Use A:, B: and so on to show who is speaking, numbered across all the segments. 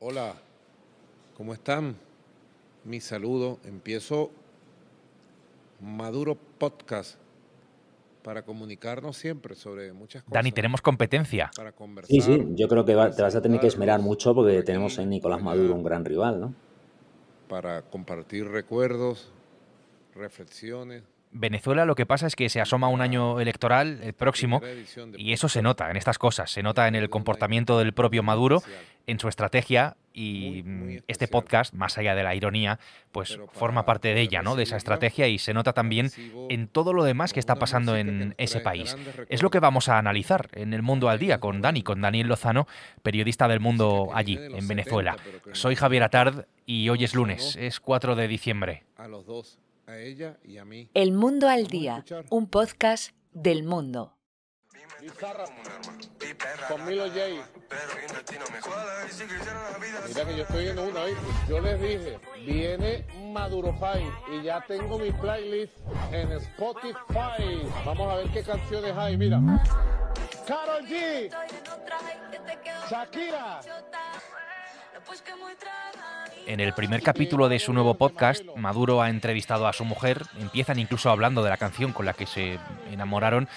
A: Hola, ¿cómo están? Mi saludo. Empiezo Maduro Podcast para comunicarnos siempre sobre muchas
B: Dani,
A: cosas,
B: tenemos competencia.
A: para
C: Sí, sí,
A: conversar,
C: yo creo que
A: para
C: te vas a tener que esmerar
A: saludarnos
C: mucho
A: por
C: porque tenemos
A: aquí,
C: en
A: por
C: Nicolás Maduro
A: allá,
C: un gran rival, ¿no?
A: para compartir recuerdos, reflexiones
B: Venezuela, lo que pasa es que se
A: y
B: asoma un
A: para
B: año electoral, el
A: esta
B: próximo,
A: primera edición de
B: y eso se
A: podcast
B: nota en estas cosas, se
A: en
B: nota en
A: medio
B: el
A: de un año
B: comportamiento del propio
A: muy
B: Maduro,
A: especial,
B: en su estrategia,
A: muy,
B: y
A: muy
B: este
A: especial.
B: podcast, más allá de la ironía, pues
A: Pero
B: forma
A: para
B: parte de
A: poder
B: ella, ¿no? De esa
A: recibirla,
B: estrategia, y se nota
A: la
B: también
A: recibo
B: en todo lo demás que
A: con
B: está
A: una
B: pasando
A: música que
B: en
A: nos
B: ese
A: trae
B: país.
A: grandes
B: Es lo que
A: recuerdos,
B: vamos a analizar en El Mundo al Día
A: pequeños
B: con Dani, con
A: momentos,
B: Daniel Lozano, periodista del
A: música
B: Mundo
A: que viene
B: allí,
A: de los
B: en Venezuela.
A: 70, pero que en el
B: Soy Javier
A: momento
B: Atard y hoy
A: nos
B: es lunes,
A: sonó
B: es 4 de diciembre.
A: a los dos, a ella y a mí.
D: El Mundo al
A: Vamos a
D: Día,
A: escuchar
D: un podcast del mundo.
A: Bizarra con Milo J. Mira que yo estoy viendo una vez. Yo les dije, viene Maduro Fight y ya tengo mi playlist en Spotify. Vamos a ver qué canciones hay. Mira, Karol G, Shakira.
B: En el primer capítulo de su nuevo podcast, Maduro ha entrevistado a su mujer, empiezan incluso hablando de la canción con la que se enamoraron.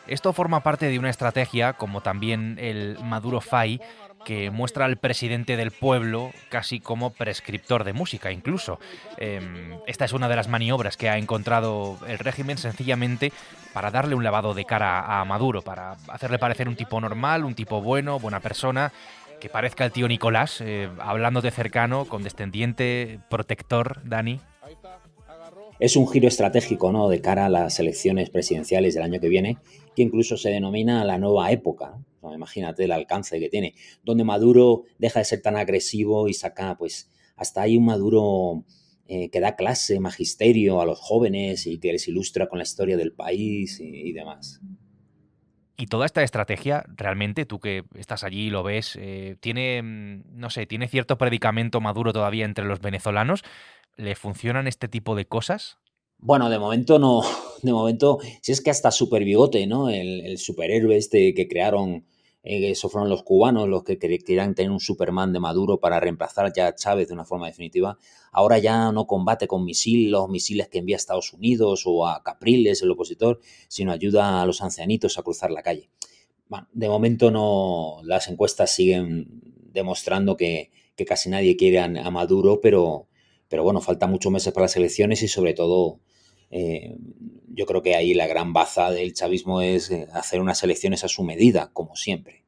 B: Esto forma parte de una estrategia, como también el Maduro Fai, que muestra al presidente del pueblo casi como prescriptor de música, incluso. Esta es una de las maniobras que ha encontrado el régimen sencillamente para darle un lavado de cara a Maduro, para hacerle parecer un tipo normal, un tipo bueno, buena persona, que parezca el tío Nicolás, hablando de cercano, condescendiente, protector, Dani.
C: Es un giro estratégico, ¿no?, de cara a las elecciones presidenciales del año que viene, que incluso se denomina la nueva época, ¿no? Imagínate el alcance que tiene, donde Maduro deja de ser tan agresivo y saca, pues, hasta ahí un Maduro que da clase, magisterio a los jóvenes y que les ilustra con la historia del país y demás.
B: Y toda esta estrategia, realmente, tú que estás allí y lo ves, tiene, no sé, tiene cierto predicamento Maduro todavía entre los venezolanos. ¿Le funcionan este tipo de cosas?
C: Bueno, de momento no, de momento, si es que hasta Super Bigote, ¿no? El superhéroe este que crearon, eso fueron los cubanos los que querían tener un Superman de Maduro para reemplazar ya a Chávez de una forma definitiva. Ahora ya no combate con los misiles que envía a Estados Unidos o a Capriles, el opositor, sino ayuda a los ancianitos a cruzar la calle. Bueno, de momento no, las encuestas siguen demostrando que casi nadie quiere a Maduro, pero bueno, faltan muchos meses para las elecciones y sobre todo yo creo que ahí la gran baza del chavismo es hacer unas elecciones a su medida, como siempre.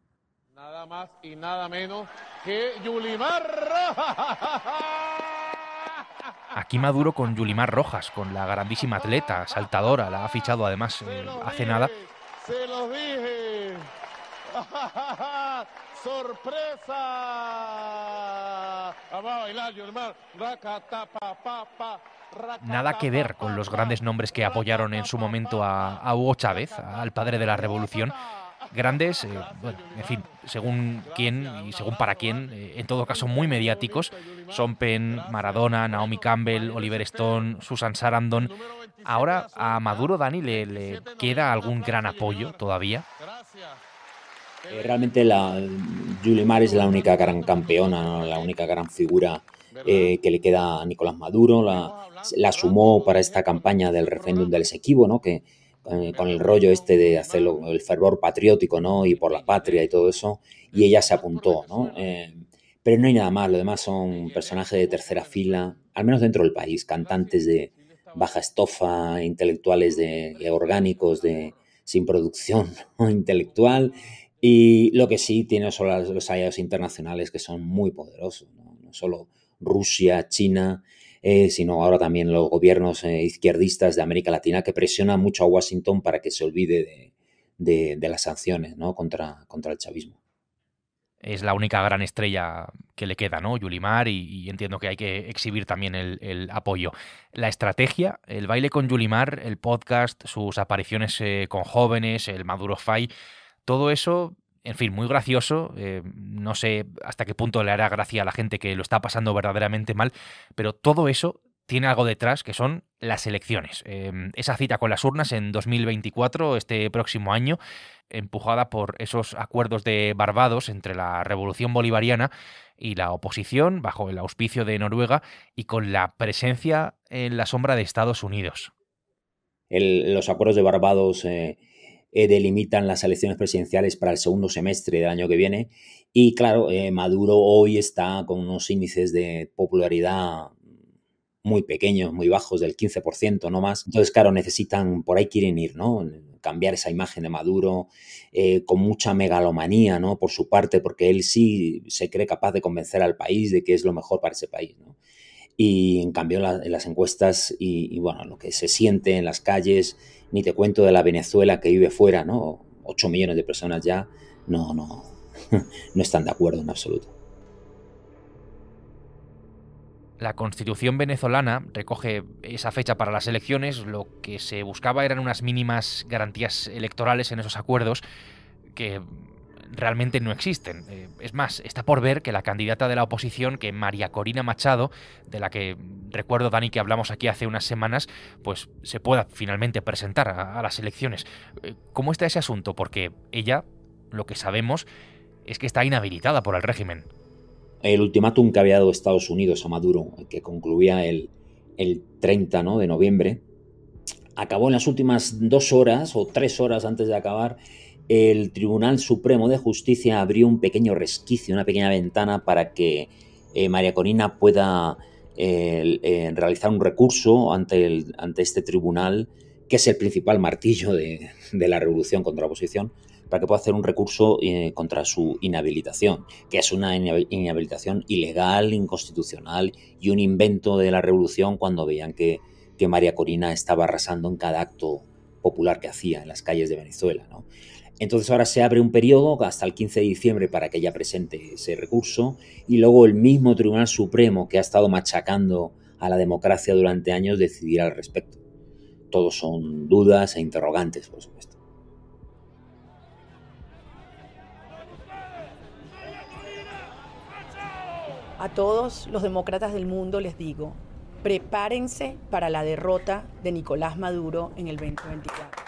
A: Nada más y nada menos que Yulimar Rojas.
B: Aquí Maduro con Yulimar Rojas, con la grandísima atleta, saltadora, la ha fichado además hace nada.
A: Se los dije. ¡Sorpresa! Vamos a bailar, Yulimar.
B: Nada que ver con los grandes nombres que apoyaron en su momento a Hugo Chávez, al padre de la revolución. Grandes, bueno, en fin, según quién y según para quién, en todo caso muy mediáticos, son Penn, Maradona, Naomi Campbell, Oliver Stone, Susan Sarandon. Ahora a Maduro, Dani, ¿le queda algún gran apoyo todavía?
C: Realmente Yulimar es la única gran campeona, ¿no?, la única gran figura que le queda a Nicolás Maduro. La sumó para esta campaña del referéndum del Esequibo, ¿no?, que con el rollo este de hacerlo, el fervor patriótico, ¿no?, y por la patria y todo eso, y ella se apuntó, ¿no? Pero no hay nada más, lo demás son personajes de tercera fila, al menos dentro del país, cantantes de baja estofa, intelectuales orgánicos, sin producción, ¿no?, intelectual. Y lo que sí tiene son los aliados internacionales que son muy poderosos, ¿no? No solo Rusia, China, sino ahora también los gobiernos izquierdistas de América Latina que presionan mucho a Washington para que se olvide de las sanciones, ¿no?, contra el chavismo.
B: Es la única gran estrella que le queda, ¿no? Yulimar, y entiendo que hay que exhibir también el apoyo. La estrategia, el baile con Yulimar, el podcast, sus apariciones con jóvenes, el Maduro Fai, todo eso, en fin, muy gracioso. No sé hasta qué punto le hará gracia a la gente que lo está pasando verdaderamente mal, pero todo eso tiene algo detrás, que son las elecciones. Esa cita con las urnas en 2024, este próximo año, empujada por esos acuerdos de Barbados entre la Revolución Bolivariana y la oposición, bajo el auspicio de Noruega y con la presencia en la sombra de Estados Unidos.
C: Los acuerdos de Barbados delimitan las elecciones presidenciales para el segundo semestre del año que viene y claro, Maduro hoy está con unos índices de popularidad muy pequeños, muy bajos, del 15%, no más. Entonces, claro, necesitan, por ahí quieren ir, ¿no? Cambiar esa imagen de Maduro con mucha megalomanía, ¿no? Por su parte, porque él sí se cree capaz de convencer al país de que es lo mejor para ese país, ¿no? Y en cambio en las encuestas y bueno, lo que se siente en las calles, ni te cuento de la Venezuela que vive fuera, ¿no? 8 millones de personas ya, no están de acuerdo en absoluto.
B: La Constitución venezolana recoge esa fecha para las elecciones. Lo que se buscaba eran unas mínimas garantías electorales en esos acuerdos que realmente no existen. Es más, está por ver que la candidata de la oposición, que María Corina Machado, de la que recuerdo, Dani, que hablamos aquí hace unas semanas, pues se pueda finalmente presentar a las elecciones. ¿Cómo está ese asunto? Porque ella, lo que sabemos, es que está inhabilitada por el régimen.
C: El ultimátum que había dado Estados Unidos a Maduro, que concluía el 30, ¿no?, de noviembre, acabó en las últimas 2 horas o 3 horas antes de acabar. El Tribunal Supremo de Justicia abrió un pequeño resquicio, una pequeña ventana para que María Corina pueda realizar un recurso ante este tribunal, que es el principal martillo de la revolución contra la oposición, para que pueda hacer un recurso contra su inhabilitación, que es una inhabilitación ilegal, inconstitucional y un invento de la revolución cuando veían que María Corina estaba arrasando en cada acto popular que hacía en las calles de Venezuela, ¿no? Entonces ahora se abre un periodo hasta el 15 de diciembre para que ella presente ese recurso y luego el mismo Tribunal Supremo, que ha estado machacando a la democracia durante años, decidirá al respecto. Todos son dudas e interrogantes, por supuesto.
E: A todos los demócratas del mundo les digo, prepárense para la derrota de Nicolás Maduro en el 2024.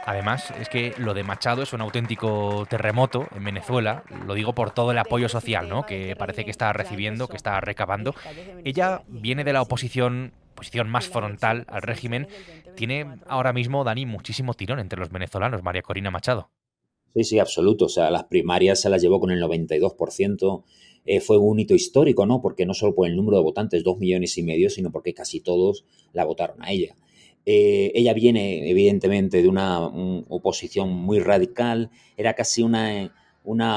B: Además, es que lo de Machado es un auténtico terremoto en Venezuela. Lo digo por todo el apoyo social, ¿no?, que parece que está recibiendo, que está recabando. Ella viene de la oposición más frontal al régimen. Tiene ahora mismo, Dani, muchísimo tirón entre los venezolanos, María Corina Machado.
C: Sí, absoluto. O sea, las primarias se las llevó con el 92%. Fue un hito histórico, ¿no? Porque no solo por el número de votantes, 2,5 millones, sino porque casi todos la votaron a ella. Ella viene, evidentemente, de una oposición muy radical. Era casi una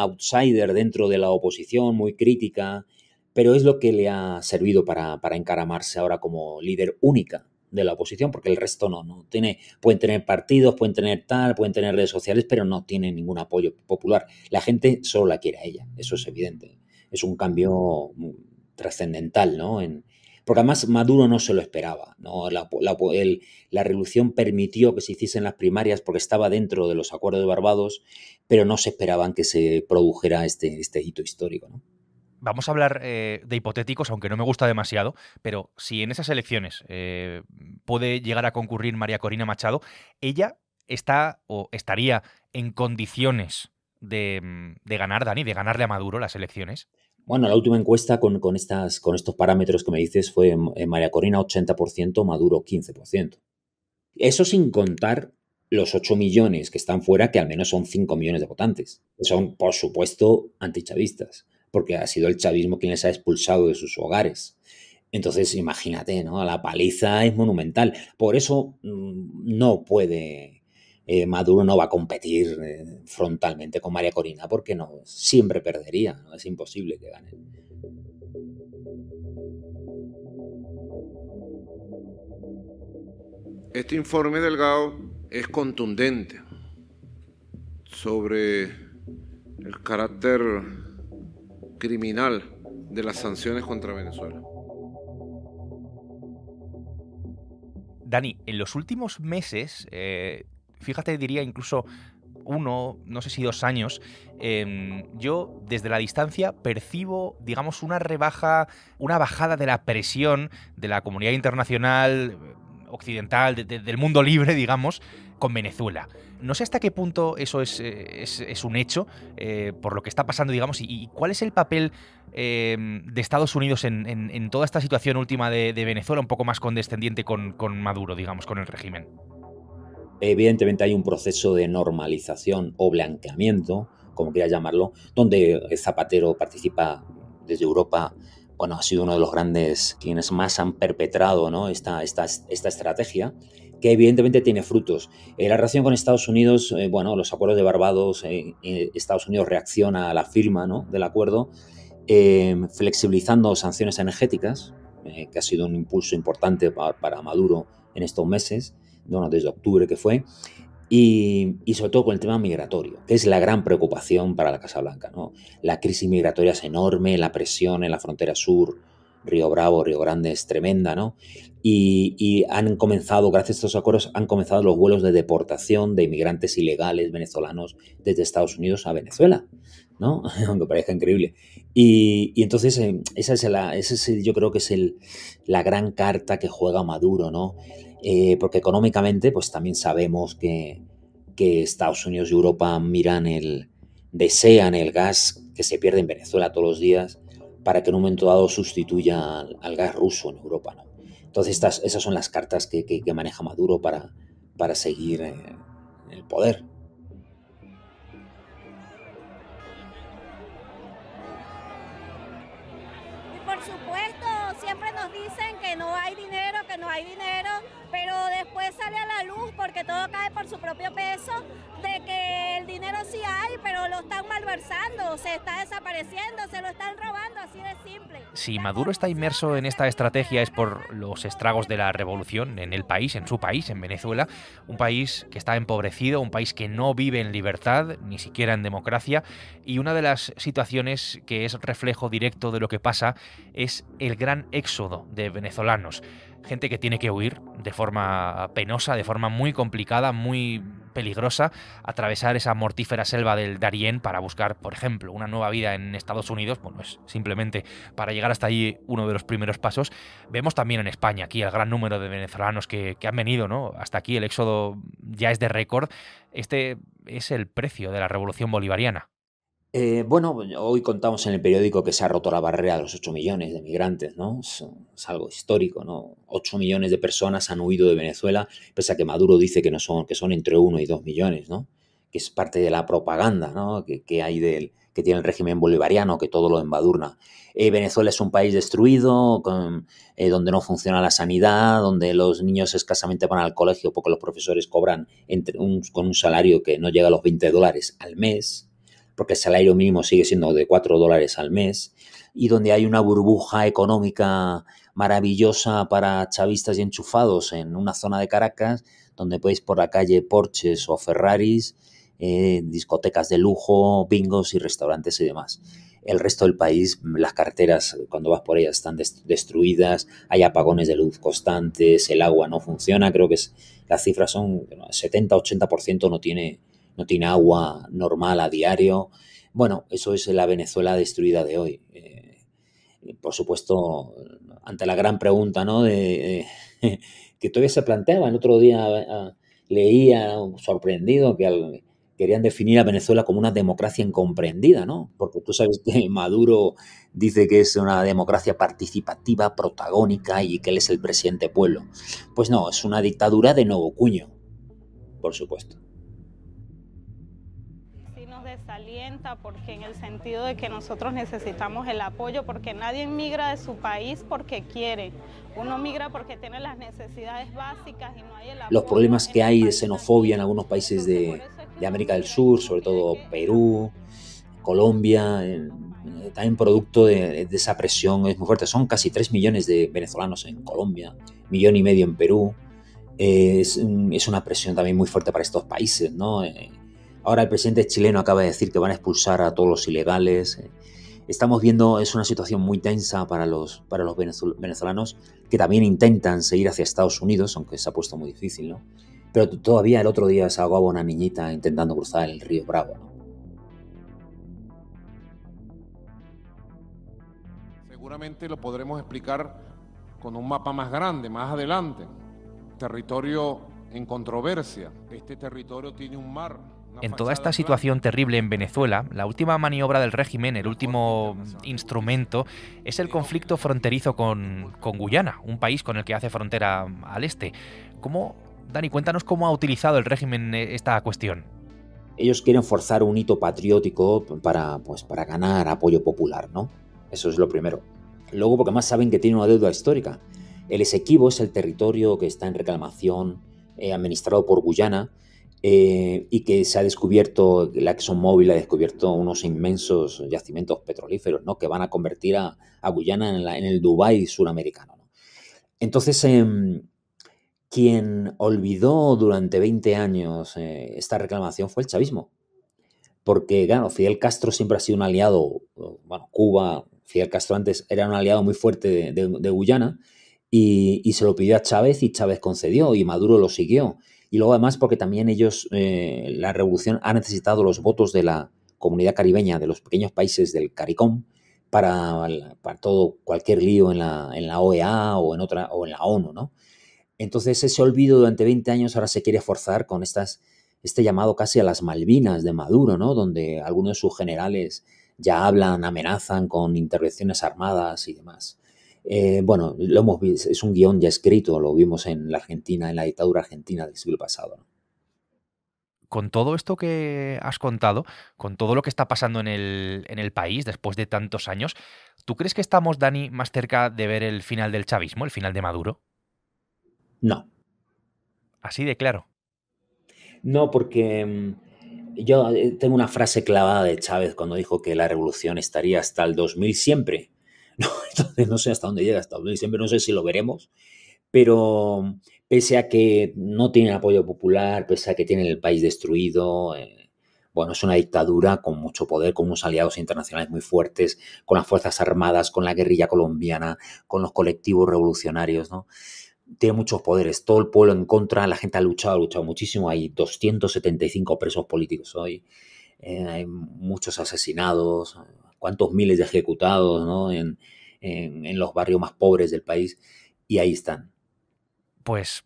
C: outsider dentro de la oposición, muy crítica, pero es lo que le ha servido para encaramarse ahora como líder única de la oposición, porque el resto no tiene. Pueden tener partidos, pueden tener redes sociales, pero no tienen ningún apoyo popular. La gente solo la quiere a ella, eso es evidente. Es un cambio trascendental, ¿no? Porque además Maduro no se lo esperaba, ¿no? La revolución permitió que se hiciesen las primarias porque estaba dentro de los acuerdos de Barbados, pero no se esperaban que se produjera este hito histórico, ¿no?
B: Vamos a hablar de hipotéticos, aunque no me gusta demasiado, pero si en esas elecciones puede llegar a concurrir María Corina Machado, ¿ella está o estaría en condiciones de ganar, Dani, de ganarle a Maduro las elecciones?
C: Bueno, la última encuesta con estos parámetros que me dices fue María Corina 80%, Maduro 15%. Eso sin contar los 8 millones que están fuera, que al menos son 5 millones de votantes. Que son, por supuesto, antichavistas, porque ha sido el chavismo quien les ha expulsado de sus hogares. Entonces, imagínate, ¿no? La paliza es monumental. Por eso no puede... Maduro no va a competir frontalmente con María Corina, porque no, siempre perdería, ¿no? Es imposible que gane.
A: Este informe, Delgado, es contundente sobre el carácter criminal de las sanciones contra Venezuela.
B: Dani, en los últimos meses, fíjate, diría incluso uno, no sé si 2 años, yo desde la distancia percibo, digamos, una bajada de la presión de la comunidad internacional, occidental, del mundo libre, digamos, con Venezuela. No sé hasta qué punto eso es un hecho, por lo que está pasando, digamos, y cuál es el papel de Estados Unidos en toda esta situación última de Venezuela, un poco más condescendiente con Maduro, digamos, con el régimen.
C: Evidentemente hay un proceso de normalización o blanqueamiento, como quieras llamarlo, donde Zapatero participa desde Europa. Bueno, ha sido uno de los grandes quienes más han perpetrado, ¿no?, esta estrategia, que evidentemente tiene frutos. La relación con Estados Unidos, bueno, los acuerdos de Barbados, Estados Unidos reacciona a la firma, ¿no?, del acuerdo, flexibilizando sanciones energéticas, que ha sido un impulso importante para Maduro en estos meses, bueno, desde octubre que fue, y sobre todo con el tema migratorio, que es la gran preocupación para la Casa Blanca, ¿no? La crisis migratoria es enorme, la presión en la frontera sur, Río Bravo, Río Grande, es tremenda, ¿no? Y han comenzado, gracias a estos acuerdos, han comenzado los vuelos de deportación de inmigrantes ilegales venezolanos desde Estados Unidos a Venezuela, ¿no? Aunque parezca increíble. Y entonces yo creo que es la gran carta que juega Maduro, ¿no? Porque económicamente pues también sabemos que Estados Unidos y Europa desean el gas que se pierde en Venezuela todos los días para que en un momento dado sustituya al gas ruso en Europa, ¿no? Entonces esas son las cartas que maneja Maduro para seguir en el poder.
F: Por supuesto, siempre nos dicen que no hay dinero, pero después sale a la luz, porque todo cae por su propio peso, de que el dinero sí hay, pero lo están malversando, se está desapareciendo, se lo están robando, así de simple.
B: Si Maduro está inmerso en esta estrategia es por los estragos de la revolución en el país, en su país, en Venezuela, un país que está empobrecido, un país que no vive en libertad, ni siquiera en democracia, y una de las situaciones que es reflejo directo de lo que pasa es el gran éxodo de venezolanos. Gente que tiene que huir de forma penosa, de forma muy complicada, muy peligrosa, atravesar esa mortífera selva del Darién para buscar, por ejemplo, una nueva vida en Estados Unidos. Bueno, es simplemente para llegar hasta allí uno de los primeros pasos. Vemos también en España aquí el gran número de venezolanos que han venido, ¿no? Hasta aquí el éxodo ya es de récord. Este es el precio de la revolución bolivariana.
C: Bueno, hoy contamos en el periódico que se ha roto la barrera de los 8 millones de migrantes, ¿no? Es algo histórico, ¿no? 8 millones de personas han huido de Venezuela, pese a que Maduro dice que son entre 1 y 2 millones, ¿no? Que es parte de la propaganda, ¿no?, que hay que tiene el régimen bolivariano, que todo lo embadurna. Venezuela es un país destruido, donde no funciona la sanidad, donde los niños escasamente van al colegio porque los profesores cobran con un salario que no llega a los $20 al mes, porque el salario mínimo sigue siendo de $4 al mes, y donde hay una burbuja económica maravillosa para chavistas y enchufados en una zona de Caracas, donde podéis por la calle Porsches o Ferraris, discotecas de lujo, bingos y restaurantes y demás. El resto del país, las carreteras, cuando vas por ellas, están destruidas, hay apagones de luz constantes, el agua no funciona, creo que las cifras son 70-80% no tiene agua normal a diario. Bueno, eso es la Venezuela destruida de hoy. Por supuesto, ante la gran pregunta, ¿no?, que todavía se planteaba. El otro día leía, sorprendido, que querían definir a Venezuela como una democracia incomprendida, ¿no? Porque tú sabes que Maduro dice que es una democracia participativa, protagónica, y que él es el presidente pueblo. Pues no, es una dictadura de nuevo cuño, por supuesto.
G: Desalienta, porque en el sentido de que nosotros necesitamos el apoyo, porque nadie migra de su país porque quiere, uno migra porque tiene las necesidades básicas y no hay el apoyo.
C: Los problemas que hay de xenofobia en algunos países de América del Sur, sobre todo Perú, Colombia, también producto de esa presión es muy fuerte. Son casi 3 millones de venezolanos en Colombia, 1,5 millones en Perú. Es una presión también muy fuerte para estos países, ¿no? Ahora el presidente chileno acaba de decir que van a expulsar a todos los ilegales. Estamos viendo, es una situación muy tensa para los venezolanos, que también intentan seguir hacia Estados Unidos, aunque se ha puesto muy difícil, ¿no? pero todavía el otro día se ahogaba una niñita intentando cruzar el río Bravo, ¿no?
A: Seguramente lo podremos explicar con un mapa más grande, más adelante. Territorio en controversia. Este territorio tiene un mar.
B: En toda esta situación terrible en Venezuela, la última maniobra del régimen, el último instrumento, es el conflicto fronterizo con Guyana, un país con el que hace frontera al este. Dani, cuéntanos cómo ha utilizado el régimen esta cuestión.
C: Ellos quieren forzar un hito patriótico para ganar apoyo popular, ¿no? Eso es lo primero. Luego, porque más saben que tiene una deuda histórica. El Esequibo es el territorio que está en reclamación, administrado por Guyana, y que se ha descubierto, la ExxonMobil ha descubierto unos inmensos yacimientos petrolíferos, ¿no? Que van a convertir a Guyana en el Dubái suramericano, ¿no? Entonces, quien olvidó durante 20 años esta reclamación fue el chavismo. Porque, claro, Fidel Castro siempre ha sido un aliado, Cuba, Fidel Castro antes era un aliado muy fuerte de Guyana, y se lo pidió a Chávez y Chávez concedió y Maduro lo siguió. Y luego además porque también ellos, la revolución ha necesitado los votos de la comunidad caribeña, de los pequeños países del CARICOM, para cualquier lío en la OEA o en la ONU, ¿no? Entonces ese olvido durante 20 años ahora se quiere forzar con este llamado casi a las Malvinas de Maduro, ¿no? Donde algunos de sus generales ya amenazan con intervenciones armadas y demás. Lo hemos visto, es un guión ya escrito, lo vimos en la Argentina, en la dictadura argentina del siglo pasado, ¿no?
B: Con todo esto que has contado, con todo lo que está pasando en el país después de tantos años, ¿tú crees que estamos, Dani, más cerca de ver el final del chavismo, el final de Maduro?
C: No.
B: Así de claro.
C: No, porque yo tengo una frase clavada de Chávez cuando dijo que la revolución estaría hasta el 2000 siempre. No, entonces no sé hasta dónde llega, hasta el 2000 siempre, no sé si lo veremos, pero pese a que no tienen apoyo popular, pese a que tienen el país destruido, es una dictadura con mucho poder, con unos aliados internacionales muy fuertes, con las Fuerzas Armadas, con la guerrilla colombiana, con los colectivos revolucionarios, ¿no? Tiene muchos poderes, todo el pueblo en contra, la gente ha luchado muchísimo, hay 275 presos políticos hoy, hay muchos asesinados, cuántos miles de ejecutados, ¿no? en los barrios más pobres del país, y ahí están.
B: Pues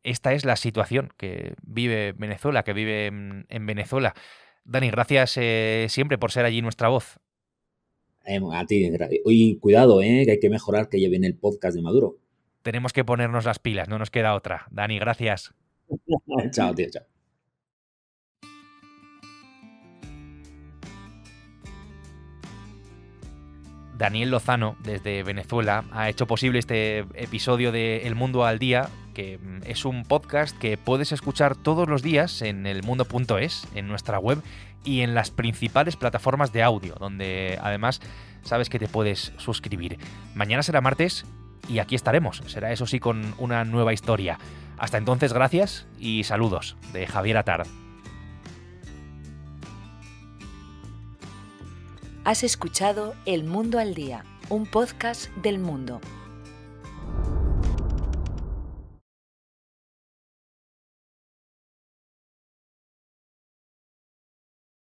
B: esta es la situación que vive Venezuela, que vive en Venezuela. Dani, gracias siempre por ser allí nuestra voz.
C: A ti, y cuidado, que hay que mejorar, que lleven el podcast de Maduro.
B: Tenemos que ponernos las pilas, no nos queda otra. Dani, gracias.
C: Chao, tío, chao.
B: Daniel Lozano, desde Venezuela, ha hecho posible este episodio de El Mundo al Día, que es un podcast que puedes escuchar todos los días en elmundo.es, en nuestra web y en las principales plataformas de audio, donde además sabes que te puedes suscribir. Mañana será martes y aquí estaremos. Será eso sí con una nueva historia. Hasta entonces, gracias y saludos de Javier Atard.
D: Has escuchado El Mundo al Día, un podcast del Mundo.